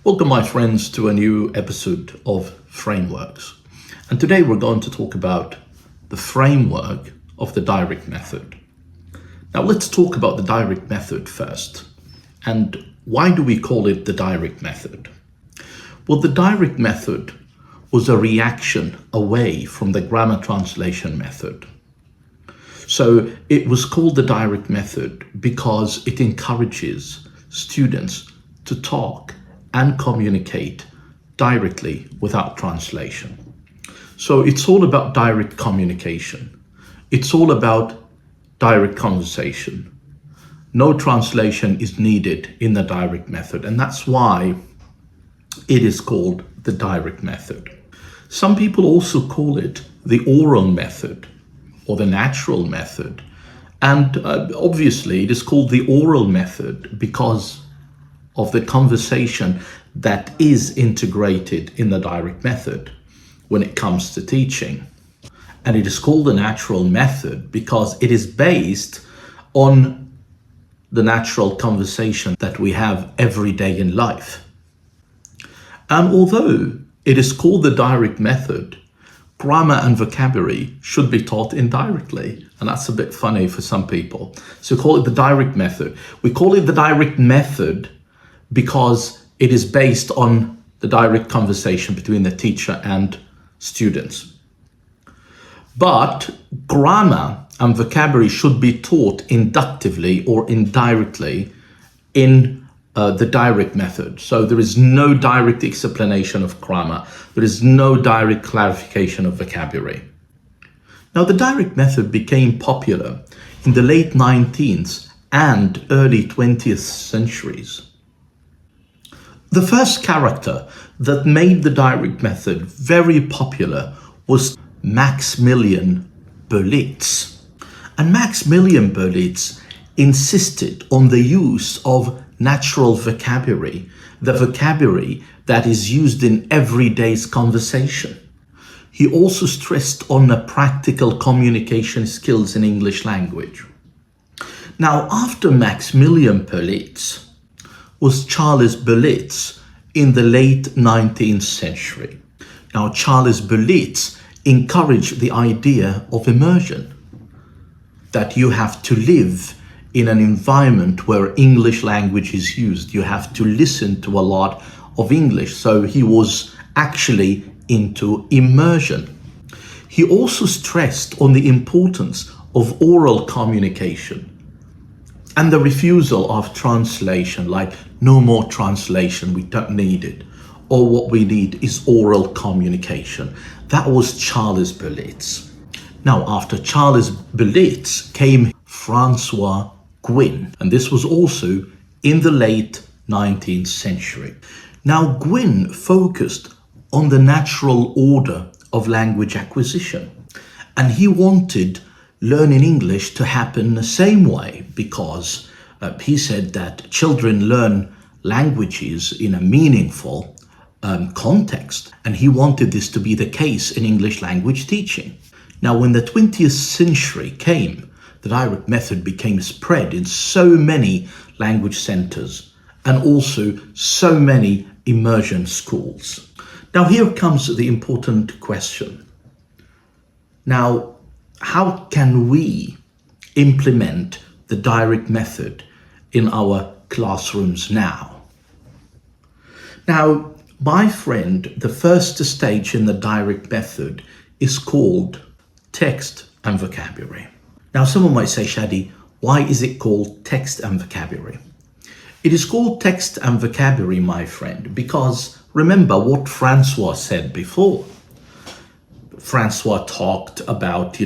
Welcome, my friends, to a new episode of Frameworks. And today we're going to talk about the framework of the direct method. Now let's talk about the direct method first. And why do we call it the direct method? Well, the direct method was a reaction away from the grammar translation method. So it was called the direct method because it encourages students to talk and communicate directly without translation. So it's all about direct communication. It's all about direct conversation. No translation is needed in the direct method, and that's why it is called the direct method. Some people also call it the oral method or the natural method. And obviously it is called the oral method because of the conversation that is integrated in the direct method when it comes to teaching. And it is called the natural method because it is based on the natural conversation that we have every day in life. And although it is called the direct method, grammar and vocabulary should be taught indirectly. And that's a bit funny for some people. So call it the direct method. We call it the direct method because it is based on the direct conversation between the teacher and students. But grammar and vocabulary should be taught inductively or indirectly in the direct method. So there is no direct explanation of grammar. There is no direct clarification of vocabulary. Now, the direct method became popular in the late 19th and early 20th centuries. The first character that made the direct method very popular was Maximilian Berlitz. And Maximilian Berlitz insisted on the use of natural vocabulary, the vocabulary that is used in everyday's conversation. He also stressed on the practical communication skills in English language. Now, after Maximilian Berlitz was Charles Berlitz in the late 19th century. Now, Charles Berlitz encouraged the idea of immersion, that you have to live in an environment where English language is used. You have to listen to a lot of English. So he was actually into immersion. He also stressed on the importance of oral communication and the refusal of translation, like no more translation, we don't need it. Or what we need is oral communication. That was Charles Berlitz. Now, after Charles Berlitz came Francois Gwyn, and this was also in the late 19th century. Now, Gwyn focused on the natural order of language acquisition, and he wanted learning English to happen the same way because he said that children learn languages in a meaningful context, and he wanted this to be the case in English language teaching. Now, when the 20th century came, the direct method became spread in so many language centers and also so many immersion schools. Now, here comes the important question. Now, how can we implement the direct method in our classrooms now? Now, my friend, the first stage in the direct method is called text and vocabulary. Now, someone might say, Shadi, why is it called text and vocabulary? It is called text and vocabulary, my friend, because remember what Francois said before. Francois talked about,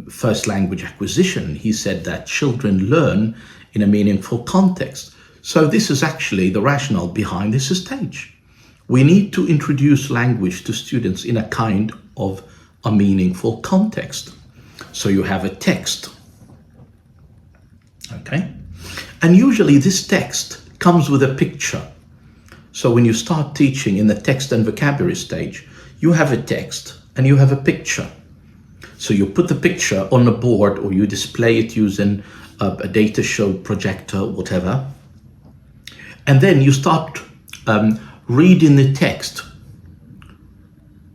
first language acquisition. He said that children learn in a meaningful context. So this is actually the rationale behind this stage. We need to introduce language to students in a kind of a meaningful context. So you have a text, okay? And usually this text comes with a picture. So when you start teaching in the text and vocabulary stage, you have a text and you have a picture. So you put the picture on the board or you display it using a data show projector, whatever. And then you start reading the text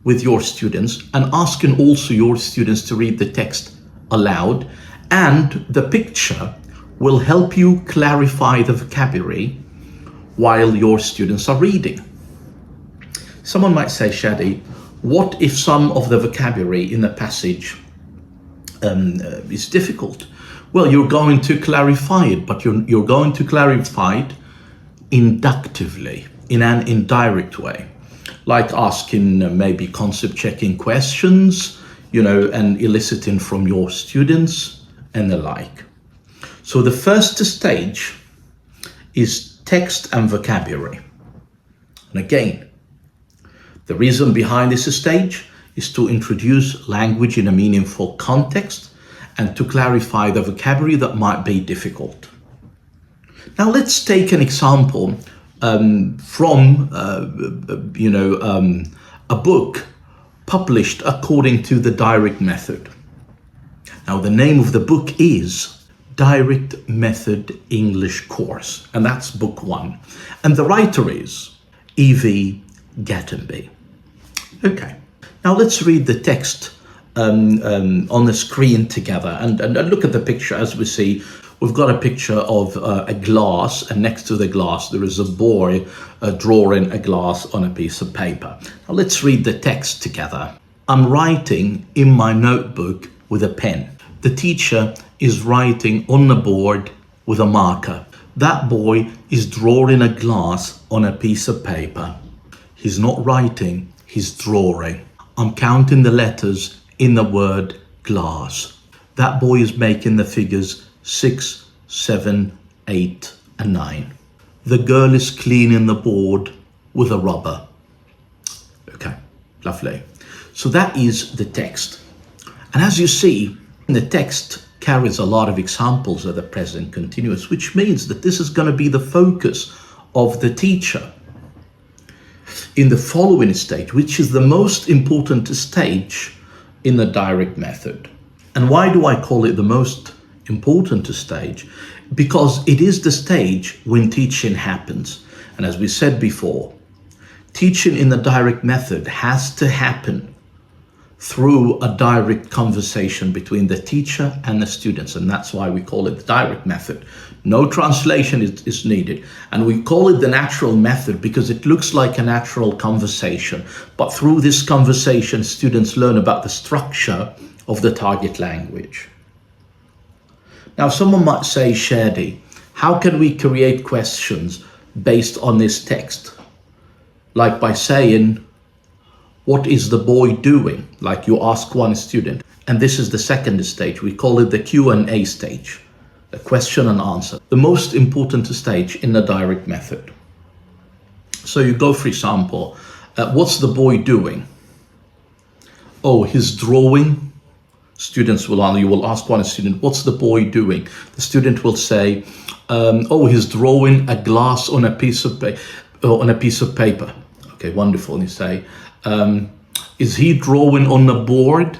with your students and asking also your students to read the text aloud, and the picture will help you clarify the vocabulary while your students are reading. Someone might say, Shadi, what if some of the vocabulary in the passage is difficult? Well, you're going to clarify it, but you're going to clarify it inductively, in an indirect way, like asking maybe concept checking questions, and eliciting from your students and the like. So the first stage is text and vocabulary. And again, the reason behind this stage is to introduce language in a meaningful context and to clarify the vocabulary that might be difficult. Now let's take an example from a book published according to the Direct Method. Now the name of the book is Direct Method English Course, and that's book 1. And the writer is E.V. Gatenby. Okay, now let's read the text on the screen together and look at the picture. As we see, we've got a picture of a glass, and next to the glass there is a boy drawing a glass on a piece of paper. Now let's read the text together. I'm writing in my notebook with a pen. The teacher is writing on the board with a marker. That boy is drawing a glass on a piece of paper. He's not writing, he's drawing. I'm counting the letters in the word glass. That boy is making the figures 6, 7, 8, and 9. The girl is cleaning the board with a rubber. Okay, lovely. So that is the text. And as you see, the text carries a lot of examples of the present continuous, which means that this is going to be the focus of the teacher in the following stage, which is the most important stage in the direct method. And why do I call it the most important stage? Because it is the stage when teaching happens. And as we said before, teaching in the direct method has to happen through a direct conversation between the teacher and the students. And that's why we call it the direct method. No translation is needed. And we call it the natural method because it looks like a natural conversation. But through this conversation, students learn about the structure of the target language. Now, someone might say, Shadi, how can we create questions based on this text? Like by saying, what is the boy doing? Like you ask one student. And this is the second stage. We call it the Q&A stage, the question and answer, the most important stage in the direct method. So you go, for example, what's the boy doing? Oh, he's drawing. Students will answer. You will ask one student, what's the boy doing? The student will say, oh, he's drawing a glass on a piece of paper. Okay, wonderful. And you say, is he drawing on the board?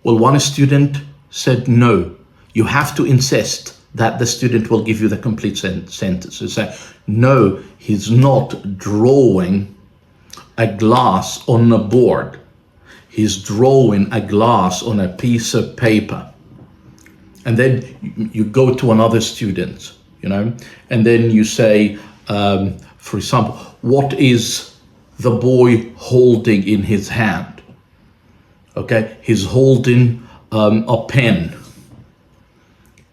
Well, one student said no. You have to insist that the student will give you the complete sentence. You say, no, he's not drawing a glass on the board. He's drawing a glass on a piece of paper. And then you go to another student, and then you say, for example, what is the boy holding in his hand? Okay, he's holding a pen.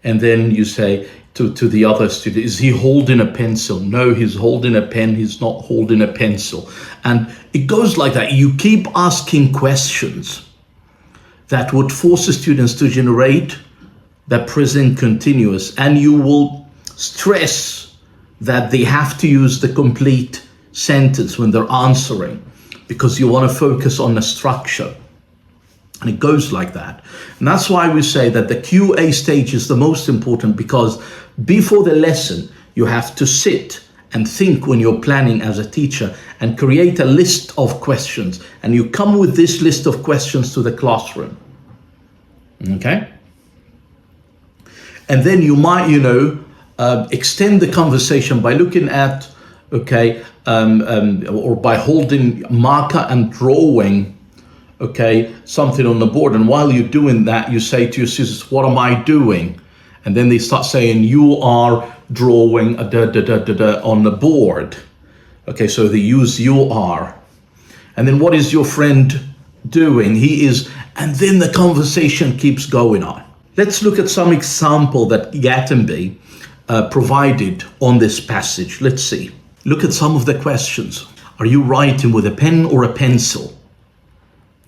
And then you say to the other student, is he holding a pencil? No, he's holding a pen, he's not holding a pencil. And it goes like that. You keep asking questions that would force the students to generate the present continuous, and you will stress that they have to use the complete sentence when they're answering, because you want to focus on the structure. And it goes like that. And that's why we say that the QA stage is the most important, because before the lesson, you have to sit and think when you're planning as a teacher and create a list of questions. And you come with this list of questions to the classroom. Okay? And then you might, extend the conversation by looking at okay, or by holding marker and drawing, okay, something on the board. And while you're doing that, you say to your students, what am I doing? And then they start saying, you are drawing on the board. Okay, so they use you are. And then what is your friend doing? He is, and then the conversation keeps going on. Let's look at some example that Gatenby provided on this passage. Let's see. Look at some of the questions. Are you writing with a pen or a pencil?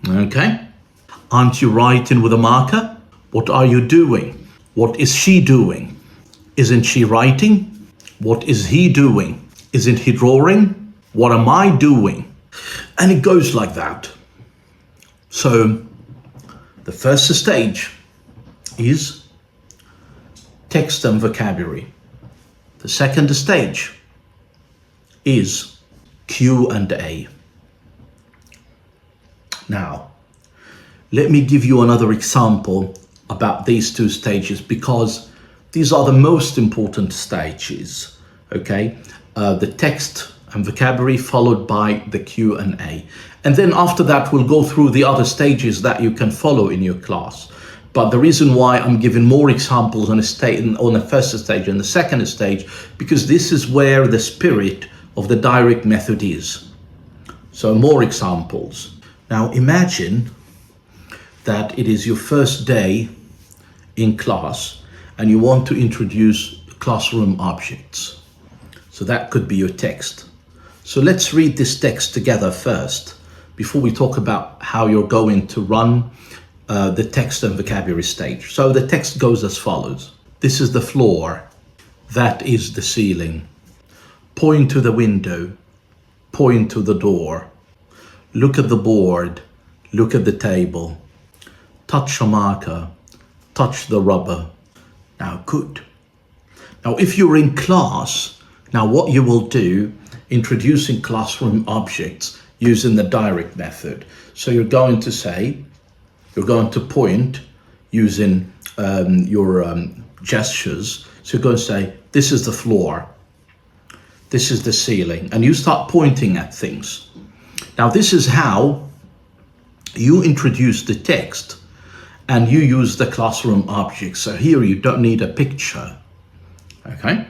Okay. Aren't you writing with a marker? What are you doing? What is she doing? Isn't she writing? What is he doing? Isn't he drawing? What am I doing? And it goes like that. So the first stage is text and vocabulary. The second stage is Q&A. Now, let me give you another example about these two stages, because these are the most important stages, okay? The text and vocabulary followed by the Q&A. And then after that, we'll go through the other stages that you can follow in your class. But the reason why I'm giving more examples on the first stage and the second stage, because this is where the spirit of the direct method is. So more examples. Now imagine that it is your first day in class and you want to introduce classroom objects. So that could be your text. So let's read this text together first, before we talk about how you're going to run the text and vocabulary stage. So the text goes as follows. This is the floor. That is the ceiling. Point to the window. Point to the door. Look at the board. Look at the table. Touch a marker. Touch the rubber. Now, good. Now, if you're in class, now what you will do, introducing classroom objects using the direct method. So you're going to say, you're going to point using your gestures. So you're going to say, this is the floor. This is the ceiling. And you start pointing at things. Now, this is how you introduce the text and you use the classroom objects. So here you don't need a picture, okay?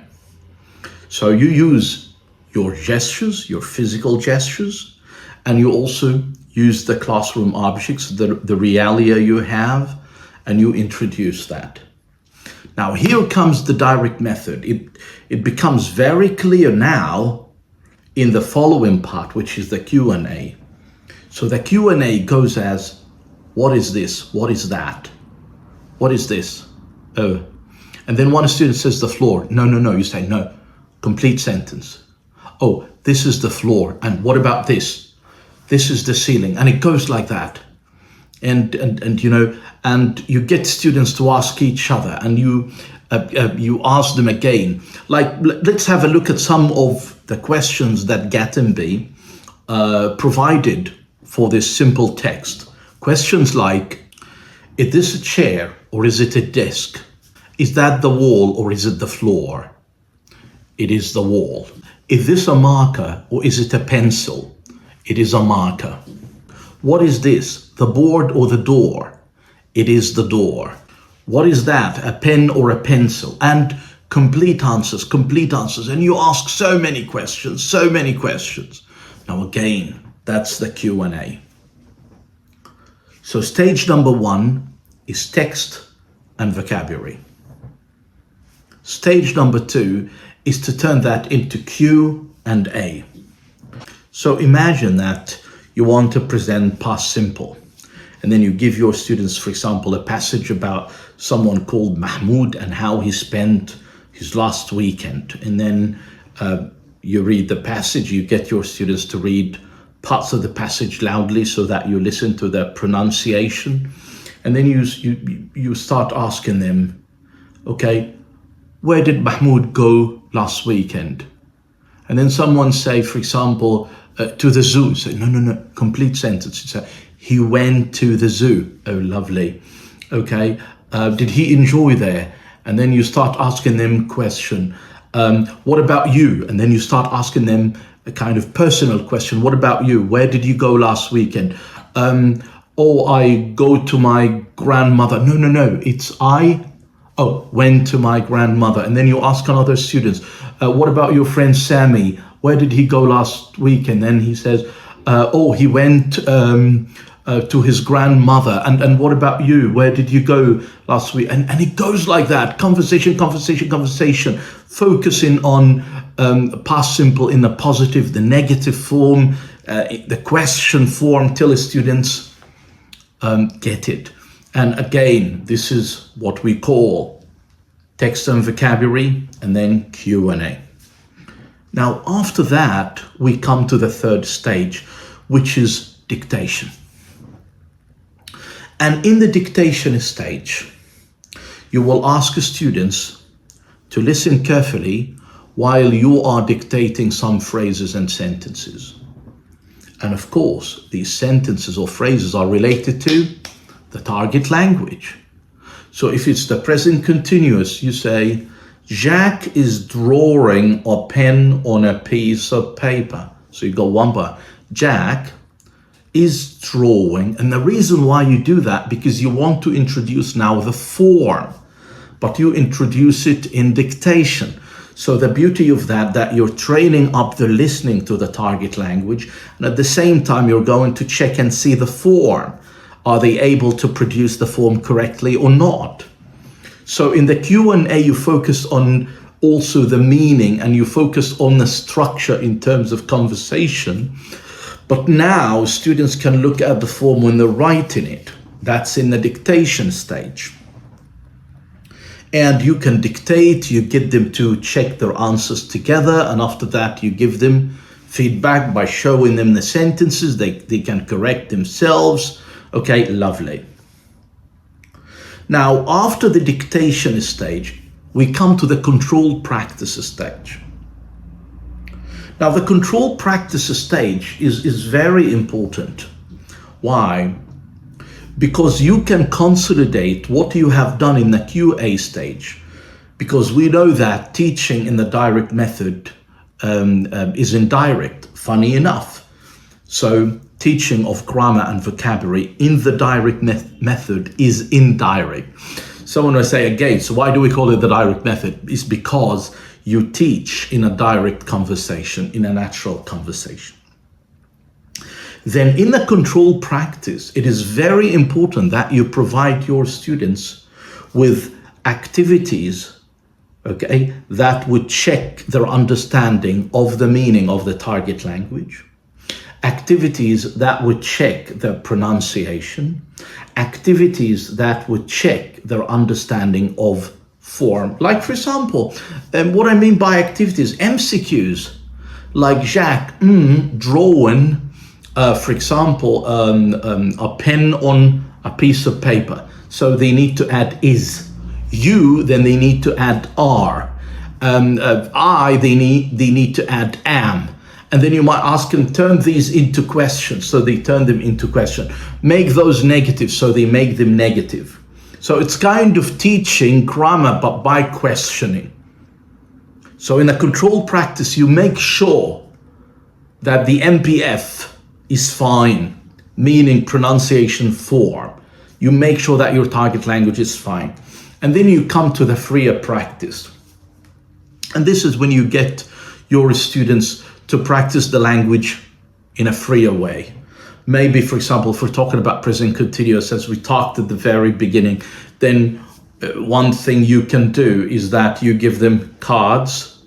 So you use your gestures, your physical gestures, and you also use the classroom objects, the realia you have, and you introduce that. Now here comes the direct method. It becomes very clear now in the following part, which is the Q&A. So the Q&A goes as, what is this? What is that? What is this? Oh. And then one student says the floor. No. You say no. Complete sentence. Oh, this is the floor. And what about this? This is the ceiling. And it goes like that. And you know, and you get students to ask each other, and you ask them again. Like, let's have a look at some of the questions that Gatenby provided for this simple text. Questions like, is this a chair or is it a desk? Is that the wall or is it the floor? It is the wall. Is this a marker or is it a pencil? It is a marker. What is this? The board or the door? It is the door. What is that? A pen or a pencil? And complete answers. And you ask so many questions. Now again, that's the Q&A. So stage number 1 is text and vocabulary. Stage number 2 is to turn that into Q&A. So imagine that you want to present past simple, and then you give your students, for example, a passage about someone called Mahmoud and how he spent his last weekend. And then you read the passage, you get your students to read parts of the passage loudly so that you listen to the pronunciation. And then you start asking them, okay, where did Mahmoud go last weekend? And then someone say, for example, to the zoo. Say, no, complete sentence. Say, he went to the zoo. Oh, lovely. Okay, did he enjoy there? And then you start asking them question. What about you? And then you start asking them a kind of personal question. What about you? Where did you go last weekend? Oh, I go to my grandmother. No, it's went to my grandmother. And then you ask another students, what about your friend Sammy? Where did he go last week? And then he says, he went to his grandmother. And what about you? Where did you go last week? And it goes like that, conversation, focusing on past simple in the positive, the negative form, the question form, till the students get it. And again, this is what we call text and vocabulary, and then Q&A. Now, after that, we come to the third stage, which is dictation. And in the dictation stage, you will ask students to listen carefully while you are dictating some phrases and sentences. And of course, these sentences or phrases are related to the target language. So if it's the present continuous, you say, Jack is drawing a pen on a piece of paper. So you go one by. Jack is drawing. And the reason why you do that, because you want to introduce now the form, but you introduce it in dictation. So the beauty of that you're training up the listening to the target language, and at the same time, you're going to check and see the form. Are they able to produce the form correctly or not? So in the Q&A, you focus on also the meaning, and you focus on the structure in terms of conversation. But now students can look at the form when they're writing it. That's in the dictation stage. And you can dictate, you get them to check their answers together, and after that you give them feedback by showing them the sentences. They can correct themselves. Okay, lovely. Now, after the dictation stage, we come to the control practice stage. Now, the control practice stage is very important. Why? Because you can consolidate what you have done in the QA stage. Because we know that teaching in the direct method is indirect, funny enough. So teaching of grammar and vocabulary in the direct method is indirect. Someone will say again, so why do we call it the direct method? It's because you teach in a direct conversation, in a natural conversation. Then in the control practice, it is very important that you provide your students with activities, okay, that would check their understanding of the meaning of the target language, activities that would check their pronunciation, activities that would check their understanding of form. Like, for example, what I mean by activities, MCQs, like Jack, drawing, for example, a pen on a piece of paper. So they need to add is. You, then they need to add are. I, they need to add am. And then you might ask them, turn these into questions. So they turn them into question. Make those negative. So they make them negative. So it's kind of teaching grammar, but by questioning. So in a control practice, you make sure that the MPF is fine, meaning pronunciation form. You make sure that your target language is fine. And then you come to the freer practice. And this is when you get your students to practice the language in a freer way. Maybe, for example, if we're talking about present continuous, as we talked at the very beginning, then one thing you can do is that you give them cards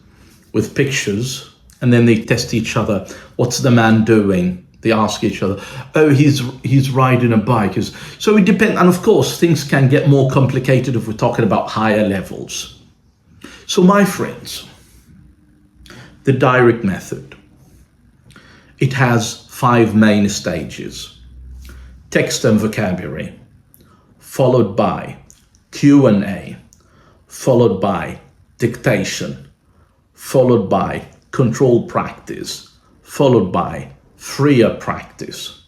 with pictures, and then they test each other. What's the man doing? They ask each other, oh, he's riding a bike. So it depends. And of course, things can get more complicated if we're talking about higher levels. So my friends, the direct method, it has 5 main stages. Text and vocabulary, followed by Q&A, followed by dictation, followed by control practice, followed by freer practice.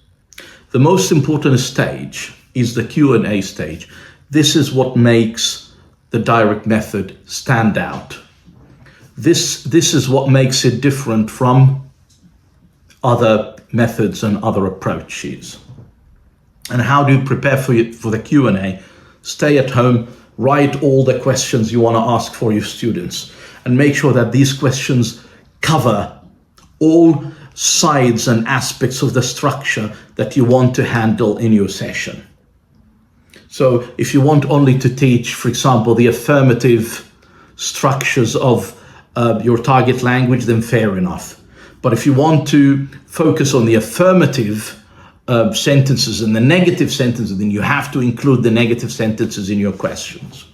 The most important stage is the Q&A stage. This is what makes the direct method stand out. This is what makes it different from other methods and other approaches. And how do you prepare for the Q&A? Stay at home, write all the questions you want to ask for your students, and make sure that these questions cover all sides and aspects of the structure that you want to handle in your session. So if you want only to teach, for example, the affirmative structures of your target language, then fair enough. But if you want to focus on the affirmative sentences and the negative sentences, then you have to include the negative sentences in your questions.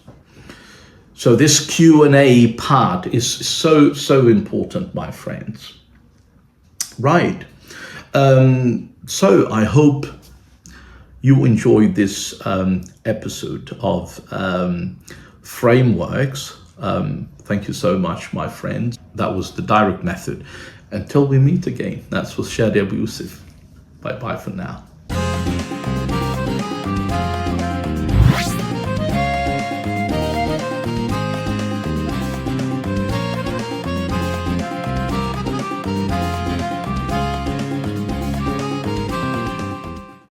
So this Q&A part is so important, my friends. Right. So I hope you enjoyed this episode of Frameworks. Thank you so much, my friends. That was the direct method. Until we meet again, that's with Shadi Abu Yusuf. Bye-bye for now.